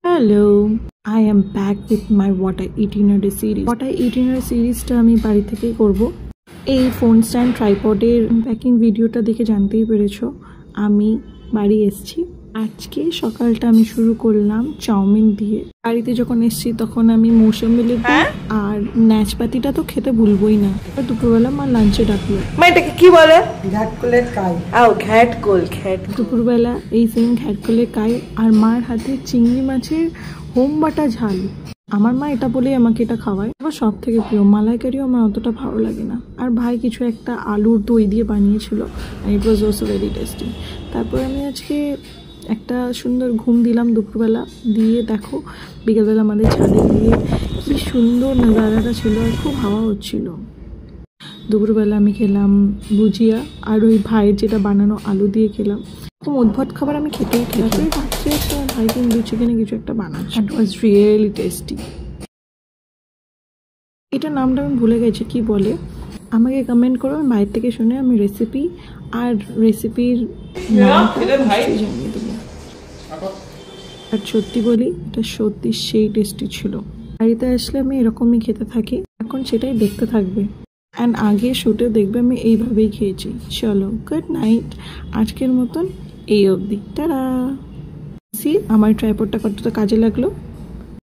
Hello, I am back with my what I it in a day series. What I it in a সিরিজটা আমি বাড়ি থেকেই করব। এই ফোন স্ট্যান্ড ট্রাইপডের প্যাকিং ভিডিওটা দেখে জানতেই পেরেছো আমি বাড়ি এসেছি। আজকে সকালটা আমি শুরু করলাম চাউমিন দিয়ে। বাড়িতে যখন এসেছি তখন আমি মৌসুমী লেবু আর নাচপাতিটা তো খেতে ভুলবই না। দুপুরবেলা মা লাঞ্চে ডাকলো। মা এটাকে কি বলে? ঘ্যাটকোলের কাই। ঘ্যাটকোল। দুপুরবেলা এই সেম ঘ্যাটকোলের কাই আর মার হাতে চিংড়ি মাছের হোম বাটা ঝাল। আমার মা এটা বলেই আমাকে এটা খাওয়ায়। আবার সব থেকে প্রিয় মালাইকারিও আমার অতটা ভালো লাগে না। আর ভাই কিছু একটা আলুর দই দিয়ে বানিয়েছিল, ইট ওয়াজ অলসো ভেরি টেস্টি। তারপর আমি আজকে একটা সুন্দর ঘুম দিলাম দুপুরবেলা দিয়ে। দেখো বিকেলবেলা আমাদের ছাদে গিয়ে কি সুন্দর নাজারাটা ছিল, আর খুব হাওয়া হচ্ছিল। দুপুরবেলা আমি খেলাম ভুজিয়া আর ওই ভাইয়ের যেটা বানানো আলু দিয়ে খেলাম। খুব উদ্ভট খাবার আমি খেতেই খেলাম। ওই ভাবছি একটা ভাই কিন্তু চিকেনে কিছু একটা বানাচ্ছে। ইট ওয়াজ রিয়েলি টেস্টি। এটা নামটা আমি ভুলে গেছি কি বলে, আমাকে কমেন্ট করো। আমি বাইরে থেকে শুনে আমি রেসিপি আর রেসিপির নামটা জানিয়ে দেবো। আর সত্যি বলি এটা সত্যি সেই টেস্টি ছিল। বাড়িতে আসলে আমি এরকমই খেতে থাকি, এখন সেটাই দেখতে থাকবে। অ্যান্ড আগে শুটে দেখবে আমি এইভাবেই খেয়েছি। চলো গুড নাইট, আজকের মতন এই অবধি। টাটা। সি আমার ট্রাইপডটা কতটা কাজে লাগলো।